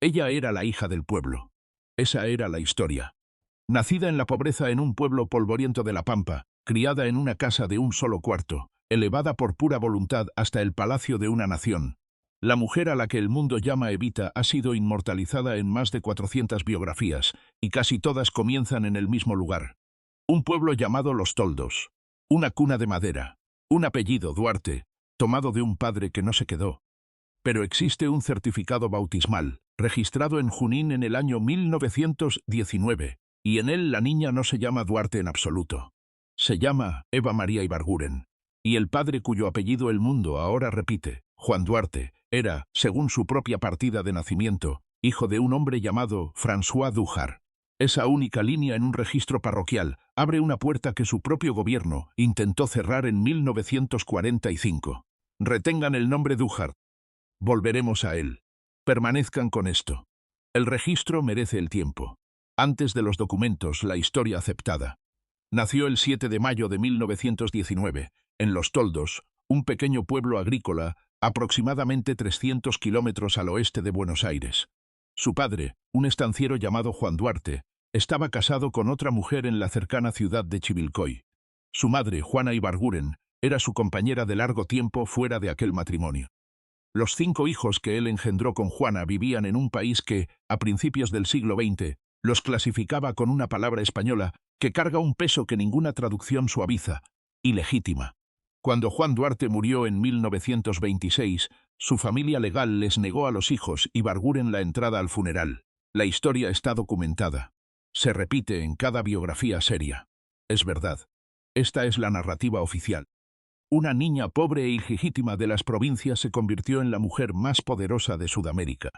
Ella era la hija del pueblo. Esa era la historia. Nacida en la pobreza en un pueblo polvoriento de La Pampa, criada en una casa de un solo cuarto, elevada por pura voluntad hasta el palacio de una nación. La mujer a la que el mundo llama Evita ha sido inmortalizada en más de 400 biografías, y casi todas comienzan en el mismo lugar. Un pueblo llamado Los Toldos. Una cuna de madera. Un apellido, Duarte, tomado de un padre que no se quedó. Pero existe un certificado bautismal, registrado en Junín en el año 1919, y en él la niña no se llama Duarte en absoluto. Se llama Eva María Ibarguren, y el padre cuyo apellido el mundo ahora repite, Juan Duarte, era, según su propia partida de nacimiento, hijo de un hombre llamado François Dújar. Esa única línea en un registro parroquial abre una puerta que su propio gobierno intentó cerrar en 1945. Retengan el nombre Dújar. Volveremos a él. Permanezcan con esto. El registro merece el tiempo. Antes de los documentos, la historia aceptada. Nació el 7 de mayo de 1919, en Los Toldos, un pequeño pueblo agrícola, aproximadamente 300 kilómetros al oeste de Buenos Aires. Su padre, un estanciero llamado Juan Duarte, estaba casado con otra mujer en la cercana ciudad de Chivilcoy. Su madre, Juana Ibarguren, era su compañera de largo tiempo fuera de aquel matrimonio. Los 5 hijos que él engendró con Juana vivían en un país que, a principios del siglo XX, los clasificaba con una palabra española que carga un peso que ninguna traducción suaviza: ilegítima. Cuando Juan Duarte murió en 1926, su familia legal les negó a los hijos Ibarguren la entrada al funeral. La historia está documentada. Se repite en cada biografía seria. Es verdad. Esta es la narrativa oficial. Una niña pobre e ilegítima de las provincias se convirtió en la mujer más poderosa de Sudamérica.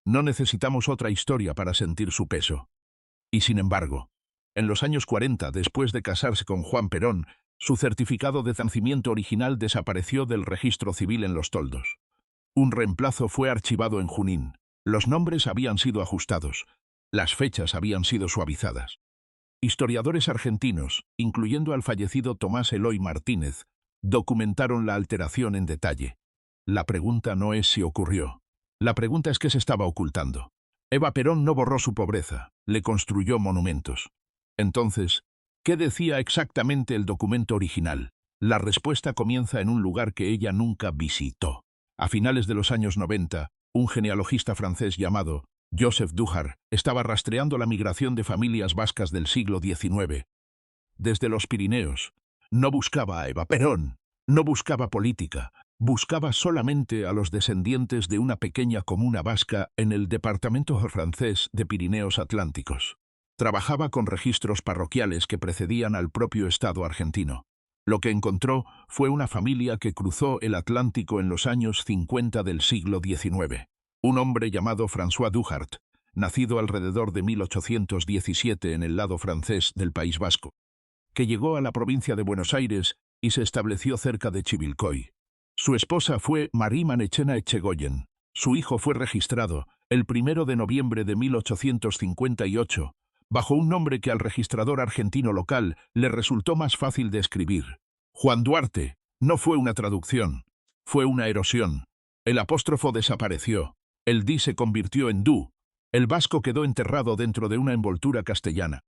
No necesitamos otra historia para sentir su peso. Y sin embargo, en los años 40, después de casarse con Juan Perón, su certificado de nacimiento original desapareció del registro civil en Los Toldos. Un reemplazo fue archivado en Junín. Los nombres habían sido ajustados. Las fechas habían sido suavizadas. Historiadores argentinos, incluyendo al fallecido Tomás Eloy Martínez, documentaron la alteración en detalle. La pregunta no es si ocurrió. La pregunta es qué se estaba ocultando. Eva Perón no borró su pobreza, le construyó monumentos. Entonces, ¿qué decía exactamente el documento original? La respuesta comienza en un lugar que ella nunca visitó. A finales de los años 90, un genealogista francés llamado Joseph Dújar estaba rastreando la migración de familias vascas del siglo XIX. Desde los Pirineos, no buscaba a Eva Perón, no buscaba política, buscaba solamente a los descendientes de una pequeña comuna vasca en el departamento francés de Pirineos Atlánticos. Trabajaba con registros parroquiales que precedían al propio Estado argentino. Lo que encontró fue una familia que cruzó el Atlántico en los años 50 del siglo XIX. Un hombre llamado François Dújar, nacido alrededor de 1817 en el lado francés del País Vasco, que llegó a la provincia de Buenos Aires y se estableció cerca de Chivilcoy. Su esposa fue Marie Manechena Echegoyen. Su hijo fue registrado el 1 de noviembre de 1858, bajo un nombre que al registrador argentino local le resultó más fácil de escribir. Juan Duarte. No fue una traducción, fue una erosión. El apóstrofo desapareció, el di se convirtió en du, el vasco quedó enterrado dentro de una envoltura castellana.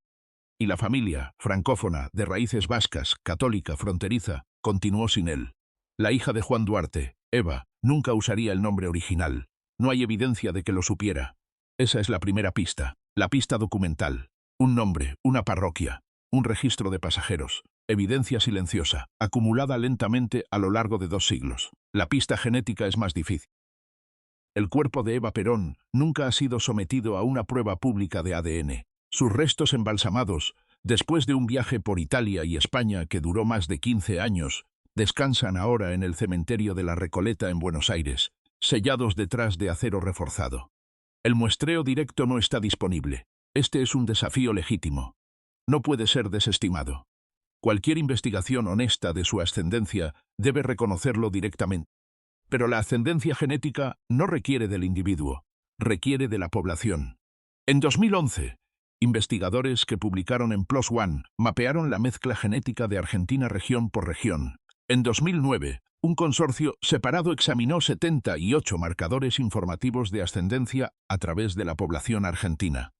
Y la familia, francófona, de raíces vascas, católica, fronteriza, continuó sin él. La hija de Juan Duarte, Eva, nunca usaría el nombre original. No hay evidencia de que lo supiera. Esa es la primera pista, la pista documental. Un nombre, una parroquia, un registro de pasajeros, evidencia silenciosa, acumulada lentamente a lo largo de 2 siglos. La pista genética es más difícil. El cuerpo de Eva Perón nunca ha sido sometido a una prueba pública de ADN. Sus restos embalsamados, después de un viaje por Italia y España que duró más de 15 años, descansan ahora en el cementerio de la Recoleta en Buenos Aires, sellados detrás de acero reforzado. El muestreo directo no está disponible. Este es un desafío legítimo. No puede ser desestimado. Cualquier investigación honesta de su ascendencia debe reconocerlo directamente. Pero la ascendencia genética no requiere del individuo, requiere de la población. En 2011, investigadores que publicaron en PLOS ONE mapearon la mezcla genética de Argentina región por región. En 2009, un consorcio separado examinó 78 marcadores informativos de ascendencia a través de la población argentina.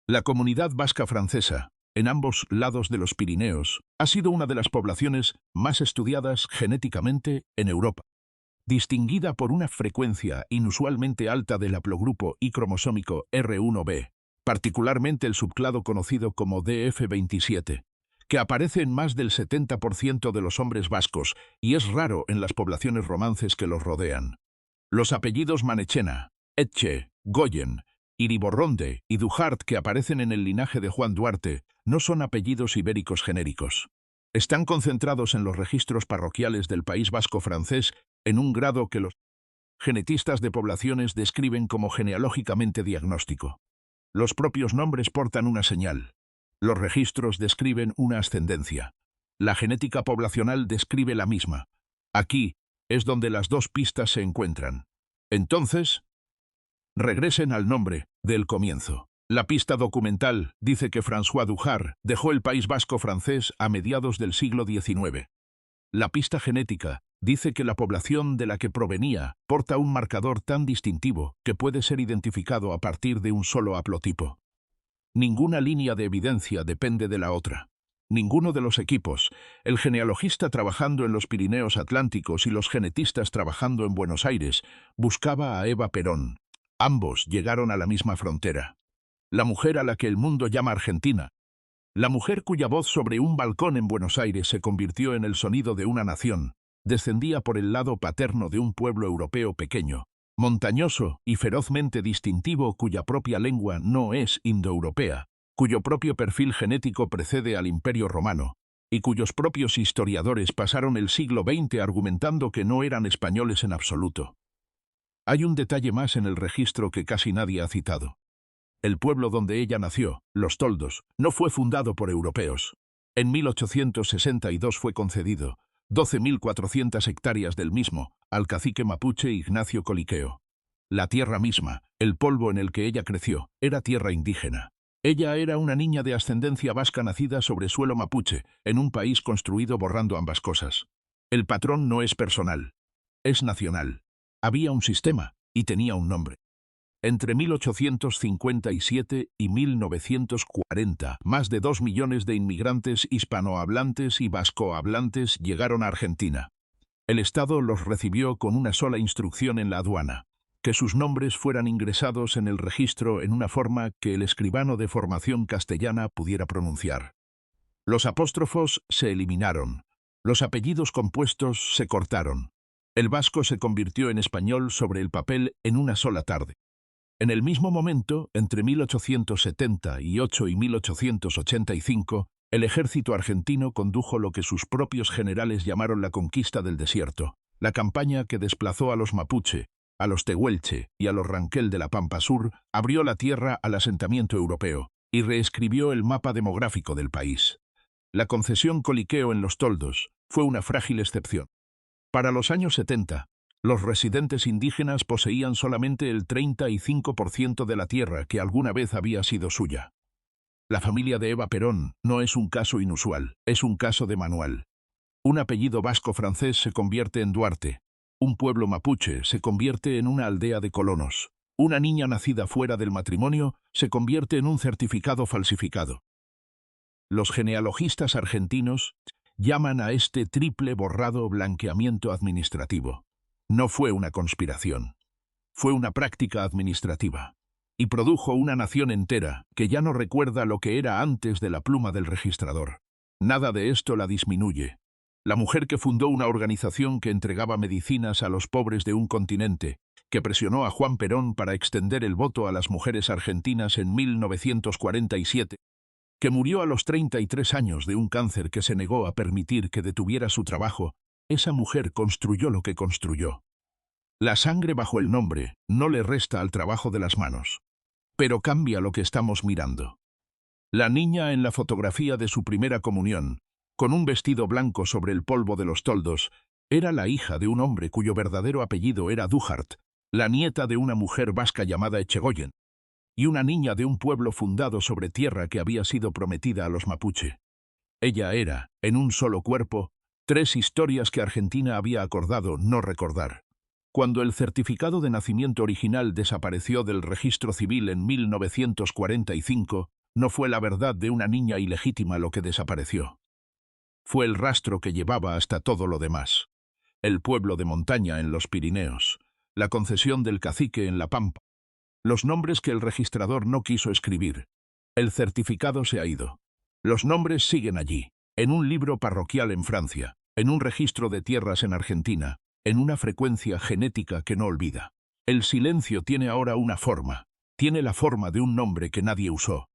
La comunidad vasca francesa, en ambos lados de los Pirineos, ha sido una de las poblaciones más estudiadas genéticamente en Europa. Distinguida por una frecuencia inusualmente alta del haplogrupo Y cromosómico R1b, particularmente el subclado conocido como DF27, que aparece en más del 70% de los hombres vascos y es raro en las poblaciones romances que los rodean. Los apellidos Manechena, Etche, Goyen, Iriborronde y Dujart que aparecen en el linaje de Juan Duarte no son apellidos ibéricos genéricos. Están concentrados en los registros parroquiales del País Vasco francés en un grado que los genetistas de poblaciones describen como genealógicamente diagnóstico. Los propios nombres portan una señal. Los registros describen una ascendencia. La genética poblacional describe la misma. Aquí es donde las dos pistas se encuentran. Entonces, regresen al nombre del comienzo. La pista documental dice que François Dujart dejó el País Vasco francés a mediados del siglo XIX. La pista genética dice que la población de la que provenía porta un marcador tan distintivo que puede ser identificado a partir de un solo haplotipo. Ninguna línea de evidencia depende de la otra. Ninguno de los equipos, el genealogista trabajando en los Pirineos Atlánticos y los genetistas trabajando en Buenos Aires, buscaba a Eva Perón. Ambos llegaron a la misma frontera. La mujer a la que el mundo llama Argentina. La mujer cuya voz sobre un balcón en Buenos Aires se convirtió en el sonido de una nación, descendía por el lado paterno de un pueblo europeo pequeño, montañoso y ferozmente distintivo cuya propia lengua no es indoeuropea, cuyo propio perfil genético precede al Imperio Romano, y cuyos propios historiadores pasaron el siglo XX argumentando que no eran españoles en absoluto. Hay un detalle más en el registro que casi nadie ha citado. El pueblo donde ella nació, Los Toldos, no fue fundado por europeos. En 1862 fue concedido 12.400 hectáreas del mismo al cacique mapuche Ignacio Coliqueo. La tierra misma, el polvo en el que ella creció, era tierra indígena. Ella era una niña de ascendencia vasca nacida sobre suelo mapuche, en un país construido borrando ambas cosas. El patrón no es personal, es nacional. Había un sistema y tenía un nombre. Entre 1857 y 1940, más de 2 millones de inmigrantes hispanohablantes y vascohablantes llegaron a Argentina. El Estado los recibió con una sola instrucción en la aduana: que sus nombres fueran ingresados en el registro en una forma que el escribano de formación castellana pudiera pronunciar. Los apóstrofos se eliminaron, los apellidos compuestos se cortaron. El vasco se convirtió en español sobre el papel en una sola tarde. En el mismo momento, entre 1878 y 1885, el ejército argentino condujo lo que sus propios generales llamaron la conquista del desierto, la campaña que desplazó a los mapuche, a los tehuelche y a los ranquel de la Pampa Sur, abrió la tierra al asentamiento europeo y reescribió el mapa demográfico del país. La concesión Coliqueo en Los Toldos fue una frágil excepción. Para los años 70, los residentes indígenas poseían solamente el 35% de la tierra que alguna vez había sido suya. La familia de Eva Perón no es un caso inusual, es un caso de manual. Un apellido vasco-francés se convierte en Duarte. Un pueblo mapuche se convierte en una aldea de colonos. Una niña nacida fuera del matrimonio se convierte en un certificado falsificado. Los genealogistas argentinos llaman a este triple borrado blanqueamiento administrativo. No fue una conspiración. Fue una práctica administrativa. Y produjo una nación entera que ya no recuerda lo que era antes de la pluma del registrador. Nada de esto la disminuye. La mujer que fundó una organización que entregaba medicinas a los pobres de un continente, que presionó a Juan Perón para extender el voto a las mujeres argentinas en 1947, que murió a los 33 años de un cáncer que se negó a permitir que detuviera su trabajo, esa mujer construyó lo que construyó. La sangre bajo el nombre no le resta al trabajo de las manos, pero cambia lo que estamos mirando. La niña en la fotografía de su primera comunión, con un vestido blanco sobre el polvo de Los Toldos, era la hija de un hombre cuyo verdadero apellido era Dujart, la nieta de una mujer vasca llamada Echegoyen, y una niña de un pueblo fundado sobre tierra que había sido prometida a los mapuche. Ella era, en un solo cuerpo, 3 historias que Argentina había acordado no recordar. Cuando el certificado de nacimiento original desapareció del registro civil en 1945, no fue la verdad de una niña ilegítima lo que desapareció. Fue el rastro que llevaba hasta todo lo demás. El pueblo de montaña en los Pirineos, la concesión del cacique en la Pampa, los nombres que el registrador no quiso escribir. El certificado se ha ido. Los nombres siguen allí, en un libro parroquial en Francia, en un registro de tierras en Argentina, en una frecuencia genética que no olvida. El silencio tiene ahora una forma, tiene la forma de un nombre que nadie usó.